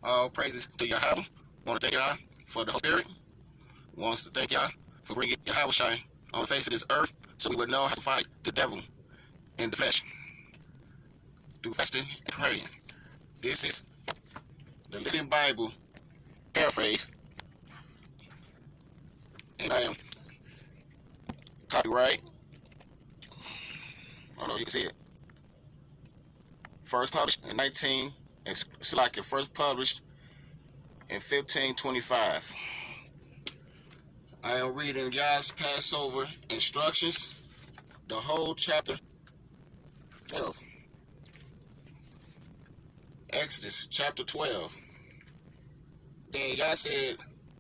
All praises to Yahweh. Want to thank Yah for the Holy Spirit. Wants to thank Yah for bringing Yahweh shine on the face of this earth so we would know how to fight the devil in the flesh through fasting and praying. This is the Living Bible paraphrase, and I am copyright. I don't know if you can see it. First published in first published in 1525. I am reading Yah's Passover instructions, the whole chapter 12. Exodus chapter 12. Then Yah said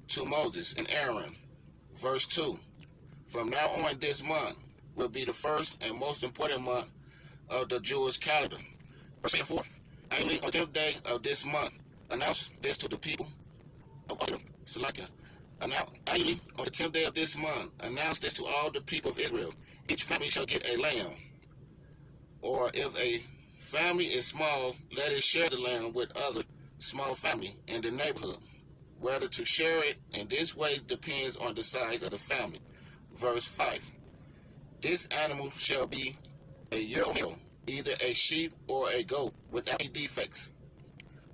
to Moses and Aaron, verse 2, from now on this month will be the first and most important month of the Jewish calendar. Verse 3 and 4. Annually on the 10th day of this month, announce this to the people of Israel. Annually on the 10th day of this month, announce this to all the people of Israel. Each family shall get a lamb. Or if a family is small, let it share the lamb with other small family in the neighborhood. Whether to share it in this way depends on the size of the family. Verse 5. This animal shall be a year-old male, either a sheep or a goat, without any defects.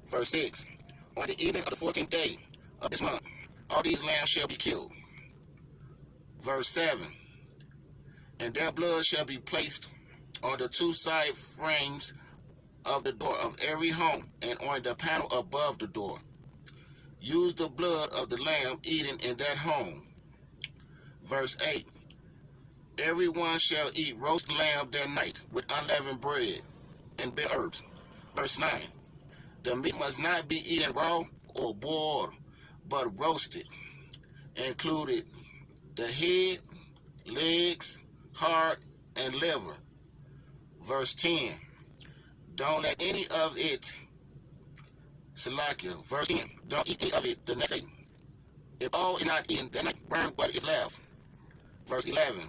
Verse 6. On the evening of the 14th day of this month, all these lambs shall be killed. Verse 7. And their blood shall be placed on the two side frames of the door of every home and on the panel above the door. Use the blood of the lamb eaten in that home. Verse 8. Everyone shall eat roast lamb that night with unleavened bread and bitter herbs. Verse 9. The meat must not be eaten raw or boiled, but roasted, included the head, legs, heart, and liver. Verse 10. Don't let any of it, Verse 10. Don't eat any of it the next day. If all is not eaten that night, burn what is left. Verse 11.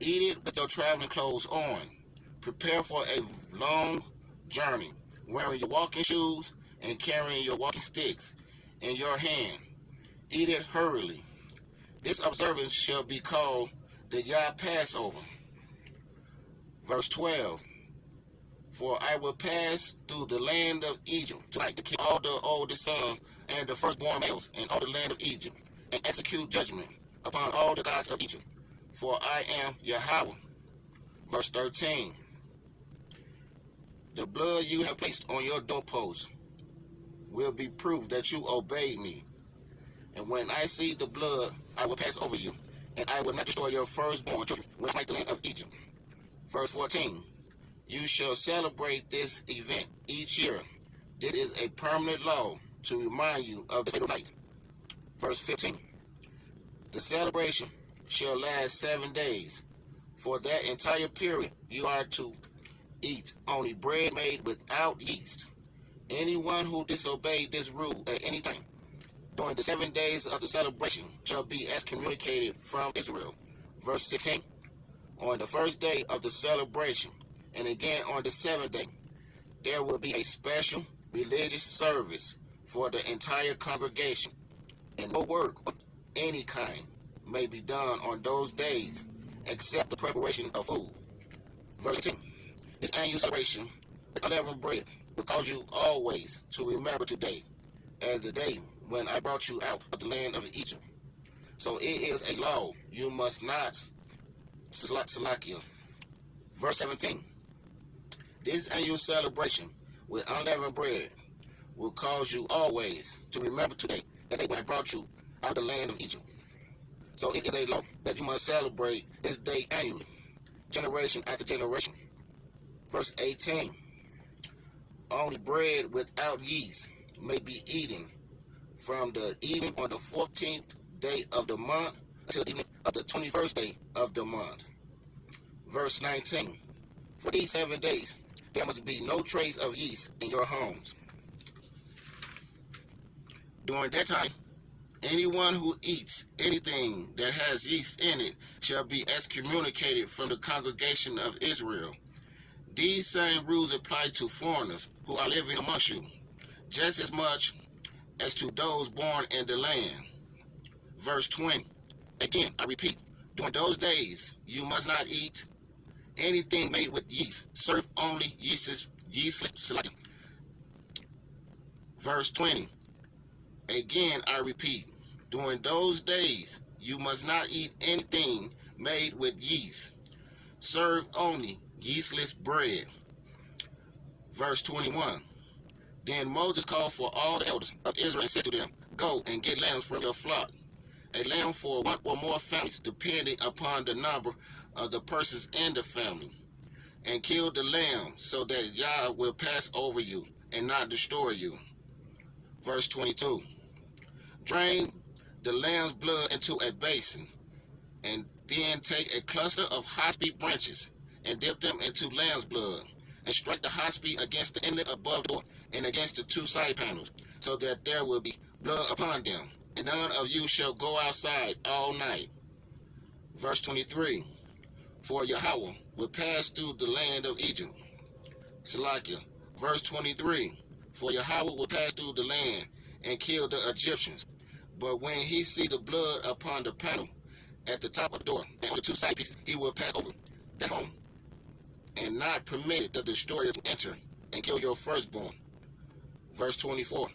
Eat it with your traveling clothes on. Prepare for a long journey, wearing your walking shoes and carrying your walking sticks in your hand. Eat it hurriedly. This observance shall be called the Yah Passover. Verse 12. For I will pass through the land of Egypt tonight to kill all the oldest sons and the firstborn males in all the land of Egypt, and execute judgment upon all the gods of Egypt. For I am Yahweh. Verse 13. The blood you have placed on your doorposts will be proof that you obeyed me. And when I see the blood, I will pass over you, and I will not destroy your firstborn children when I smite the land of Egypt. Verse 14. You shall celebrate this event each year. This is a permanent law to remind you of the fatal night. Verse 15. The celebration shall last 7 days. For that entire period you are to eat only bread made without yeast. Anyone who disobeyed this rule at any time during the 7 days of the celebration shall be excommunicated from Israel. Verse 16. On the first day of the celebration, and again on the 7th day, there will be a special religious service for the entire congregation, and no work of any kind may be done on those days except the preparation of food. Verse 10. This annual celebration with unleavened bread will cause you always to remember today as the day when I brought you out of the land of Egypt. So it is a law you must not Salakia. Verse 17. This annual celebration with unleavened bread will cause you always to remember today that day when I brought you out of the land of Egypt. So it is a law that you must celebrate this day annually, generation after generation. Verse 18. Only bread without yeast may be eaten from the evening on the 14th day of the month until the evening of the 21st day of the month. Verse 19. For these 7 days there must be no trace of yeast in your homes. During that time, anyone who eats anything that has yeast in it shall be excommunicated from the congregation of Israel. These same rules apply to foreigners who are living amongst you, just as much as to those born in the land. Verse 20. Again, I repeat, during those days you must not eat anything made with yeast. Serve only yeastless. Verse 20. Again, I repeat, during those days you must not eat anything made with yeast. Serve only yeastless bread. Verse 21. Then Moses called for all the elders of Israel and said to them, go and get lambs from your flock, a lamb for one or more families, depending upon the number of the persons in the family, and kill the lamb, so that Yah will pass over you and not destroy you. Verse 22. Drain the lamb's blood into a basin, and then take a cluster of hyssop branches and dip them into lamb's blood, and strike the hyssop against the inlet above the door and against the two side panels, so that there will be blood upon them, and none of you shall go outside all night. Verse 23. For Yahweh will pass through the land of Egypt. Salakia. Verse 23. For Yahweh will pass through the land and kill the Egyptians. But when he sees the blood upon the panel at the top of the door and on the two side pieces, he will pass over that home, and not permit the destroyer to enter and kill your firstborn. Verse 24.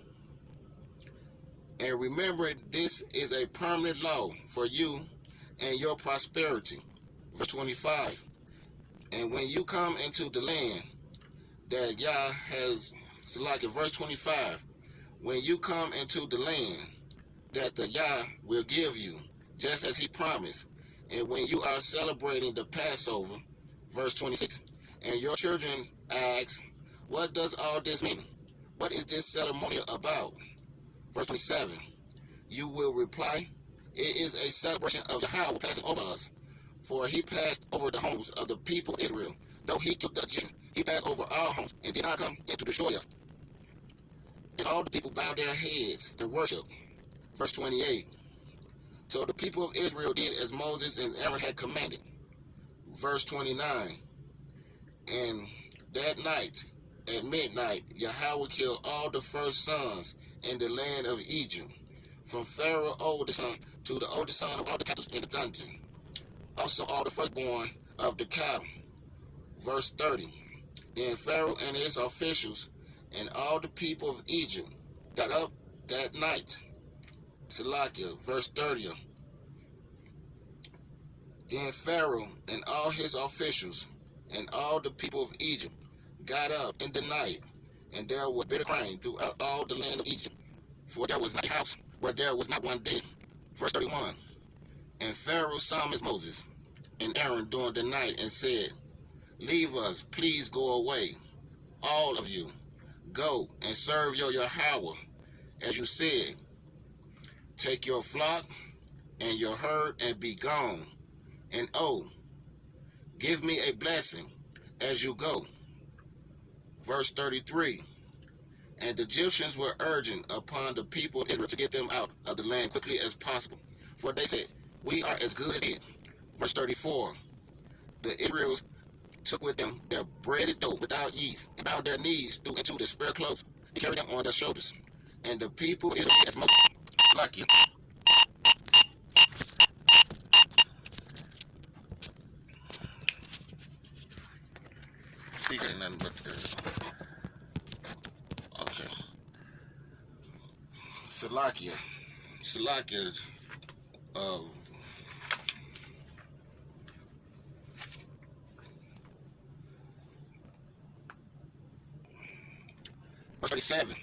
And remember, this is a permanent law for you and your prosperity. Verse 25. And when you come into the land that Yah has selected, verse 25. When you come into the land that the Yah will give you, just as he promised, and when you are celebrating the Passover, verse 26, and your children ask, what does all this mean? What is this ceremony about? Verse 27, you will reply, it is a celebration of Yahweh passing over us, for he passed over the homes of the people of Israel. Though he killed the Egyptians, he passed over our homes and did not come in to destroy us. And all the people bowed their heads and worshiped. Verse 28, so the people of Israel did as Moses and Aaron had commanded. Verse 29, and that night at midnight Yahweh killed all the first sons in the land of Egypt, from Pharaoh's oldest son to the oldest son of all the captives in the dungeon, also all the firstborn of the cattle. Verse 30, then Pharaoh and his officials and all the people of Egypt got up that night. Salakia, verse 30. Then Pharaoh and all his officials and all the people of Egypt got up in the night, and there was bitter crying throughout all the land of Egypt, for there was not a house where there was not one dead. Verse 31. And Pharaoh summoned Moses and Aaron during the night and said, leave us, please go away, all of you. Go and serve your Yahweh, as you said. Take your flock and your herd and be gone. And oh, give me a blessing as you go. Verse 33. And the Egyptians were urging upon the people of Israel to get them out of the land quickly as possible, for they said, we are as good as dead. Verse 34. The Israelites took with them their breaded dough without yeast, and bound their knees through into the spare clothes, and carried them on their shoulders. And the people of Israel did as Moses. Like you. See, ain't nothing but this. Okay. Salakia. Salakia of verse 37.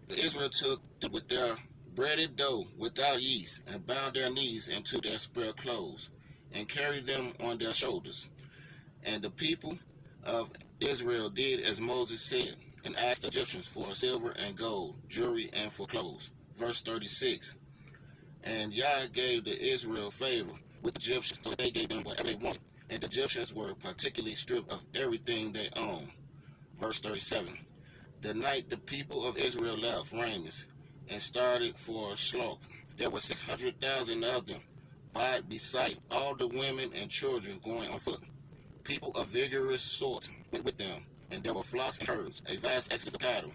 The Israel took with their breaded dough without yeast, and bound their knees into their spare clothes, and carried them on their shoulders. And the people of Israel did as Moses said, and asked the Egyptians for silver and gold, jewelry, and for clothes. Verse 36. And Yah gave the Israel favor with the Egyptians, so they gave them whatever they wanted, and the Egyptians were particularly stripped of everything they owned. Verse 37. The night the people of Israel left Rameses and started for Sloth, there were 600,000 of them, by beside all the women and children going on foot. People of vigorous sorts went with them, and there were flocks and herds, a vast excess of cattle.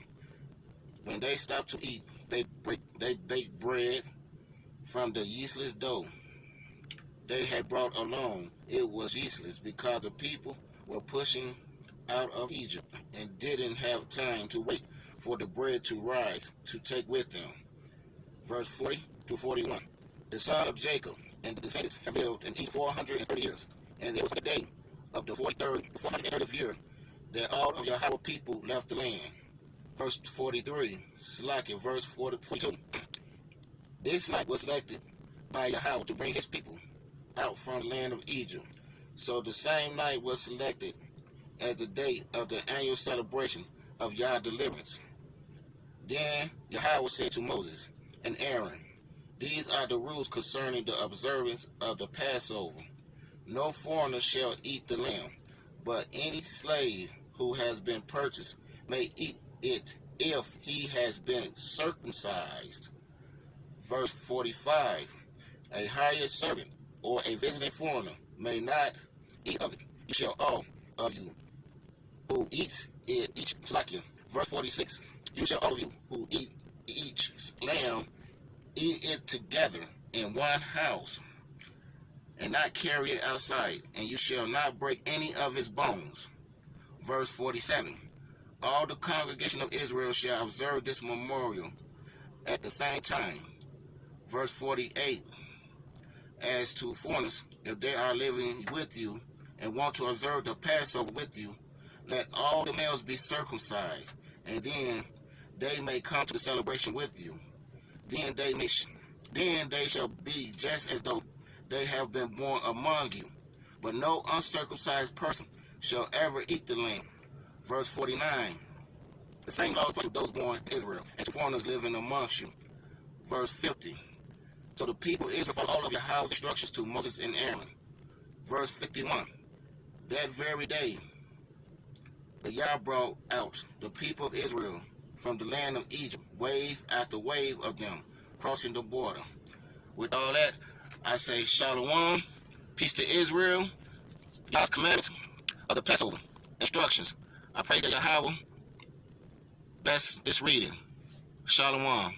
When when they stopped to eat, they baked bread from the yeastless dough they had brought along. It was yeastless because the people were pushing out of Egypt and didn't have time to wait for the bread to rise to take with them. Verse 40 to 41. The son of Jacob and the descendants have lived in Egypt 430 years, and it was the day of the 430th year that all of Yahweh people left the land. Verse 43, Slakia, verse 42. This night was selected by Yahweh to bring his people out from the land of Egypt. So the same night was selected as the date of the annual celebration of Yah's deliverance. Then Yahweh said to Moses and Aaron, these are the rules concerning the observance of the Passover. No foreigner shall eat the lamb, but any slave who has been purchased may eat it if he has been circumcised. Verse 45. A hired servant or a visiting foreigner may not eat of it. You shall all of you who eats it each slakia. Verse 46. You shall all of you who eat each lamb eat it together in one house, and not carry it outside, and you shall not break any of its bones. Verse 47. All the congregation of Israel shall observe this memorial at the same time. Verse 48. As to foreigners, if they are living with you and want to observe the Passover with you, let all the males be circumcised, and then they may come to the celebration with you. Then they shall be just as though they have been born among you. But no uncircumcised person shall ever eat the lamb. Verse 49. The same law applies to those born in Israel and to foreigners living amongst you. Verse 50. So the people of Israel followed all of Yahweh's instructions to Moses and Aaron. Verse 51. That very day, the Yah brought out the people of Israel from the land of Egypt, wave after wave of them, crossing the border. With all that, I say Shalom, peace to Israel, Yah's commandments of the Passover, instructions. I pray that Yahweh bless this reading. Shalom.